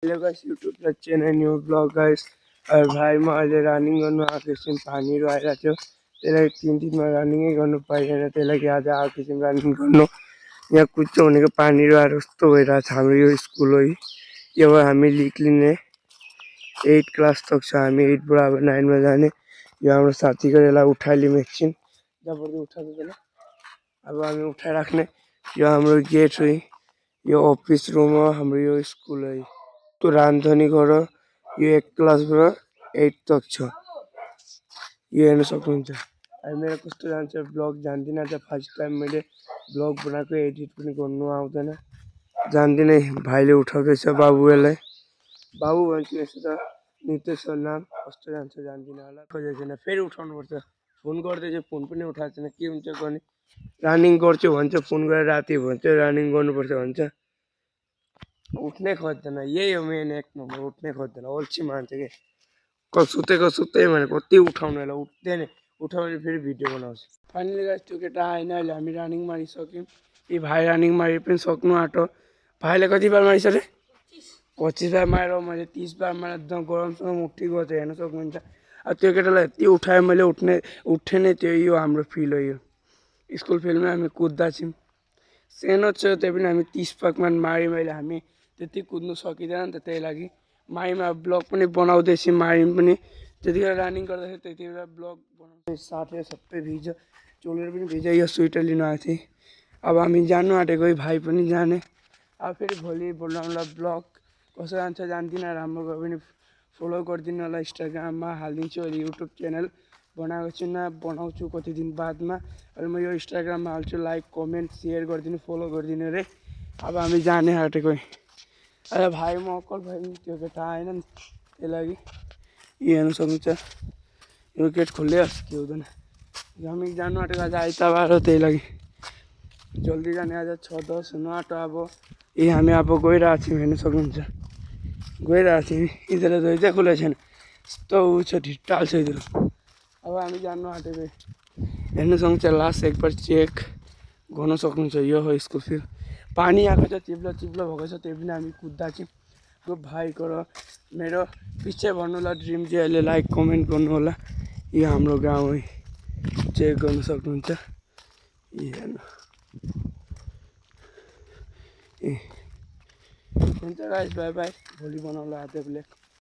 hello guys YouTube पर channel new blog guys और भाई म अहिले रनिङ गर्नु आएको एकछिन पानीहरू आइरहेको थियो त्यसलाई 3 दिनमा रनिङै गर्नु पाइएन त्यही लागि आज आएको एकछिन रनिङ गर्नु यहाँ कुच्चो भनेको पानीहरू आएर कस्तो भइरहेको छ हाम्रो यो स्कुल हो यो हामी निक्लिने 8 क्लास तक छ हामी 8 बाट अब 9 मा जाने यो हाम्रो साथीको यसलाई उठाइलिउँ एकछिन जबरजस्ती उठाएको छैन अब हामी उठाइराख्ने यो हाम्रो गेट हो यो अफिस रुम हो हाम्रो यो स्कुल हो तो राजधानी घर यो 1 क्लास बाट 8 तक छ यो हेर्न सक्नुहुन्छ अनि मेरो कस्तो जान्छ ब्लग जान्दिनँ आज फर्स्ट टाइम मैले ब्लग बनाएको एडिट पनि गर्नु आउँदैन जान्दिनँ भाइले उठाउँदैछ बाबुलाई बाबु भन्छु यसो त नितेश नाम कस्तो जान्छ जान्दिनँ होला खोजेको छैन फेरि उठाउनु पर्छ फोन गर्दै चाहिँ फोन पनि उठाएको छैन के हुन्छ गर्ने रनिङ गर्छु भन्छ फोन गरेर राति भन्छ रनिङ गर्नुपर्छ भन्छ उठ्नै खोज्दैन यही हो मेन 1 नम्बर उठ्नै खोज्दैन अल्छी मान्छे के सुतेको सुत्दै भने कति उठाउनु होला उठ्दैन उठाउने फेरि भिडियो बनाउँछ फाइनली गाइस त्यो केटा आएन अहिले हामी रनिङ मारिसक्यौँ यी भाइ रनिङ मारि पनि सक्नु आँटो भाइले कति बार मारिसके 25 बार मारेर मैले 30 बार मारेर एकदम गरमसँग उठि गएको छ हेर्न सक्नुहुन्छ अब त्यो केटालाई यति उठायो मैले उठ्ने नै त्यो यो हाम्रो फिल हो यो स्कुल फिल्डमा हामी कुद्दा छौँ सानो छ त्यही पनि हामी 30 पाकमा मारि मैले हामी त्यति कुद्नु सकिँदैन नि त त्यही लागि माइमा ब्लग पनि बनाउँदैछु माइम पनि त्यतिखेर रनिङ गर्दाखेरि त्यतिखेर ब्लग बनाउँदै साथै सबै भिज्यो चोलेर पनि भिज्यो यो स्वेटर लिनु आएको थिएँ अब हामी जानु आँटेको भाइ पनि जाने अब फेरि भोलि बनाउँला ब्लग कसो जान्छ जान्दिनँ राम्रो गयो भने फलो गरिदिनु होला इन्स्टाग्राममा हालिदिन्छु अहिले युट्युब च्यानल बनाएको छु बनाउँछु कति दिन बादमा अहिले म यो इन्स्टाग्राममा हाल्छु लाइक कमेन्ट सेयर गरिदिनु फलो गरिदिनु रे अब हामी जाने आँटेको अहिले भाइ म अक्कल भाइ त्यो केटा आएन नि त्यही लागि यो हेर्नु सक्नुहुन्छ यो गेट खोल्दै के हुँदैन हामी जानु आँटेको आज आइतबार हो त्यही लागि जल्दी जाने आज 6:10 हुनु आँटो अब हामी अब गइरहेको छौँ हेर्नु सक्नुहुन्छ गइरहेको थियौँ यिनीहरू धोइ खुला छैन यस्तो ऊ छ ढिट्टाल छ यिनीहरू अब हामी जानु आँटेको हेर्नु सक्नुहुन्छ लास्ट एकबार चेक गर्न सक्नुहुन्छ यो हो स्कुल फिल्ड पानी आएको छ चिप्लो चिप्लो भएको छ त्यही पनि हामी कुद्दा छौँ भाइको र मेरो पछि भन्नु होला ड्रिम चाहिँ अहिले लाइक कमेन्ट गर्नु होला यो हाम्रो गाउँ है चेक गर्न सक्नुहुन्छ हेर्नु हुन्छ गाइस बाई बाई भोलि बनाउला आज ब्लग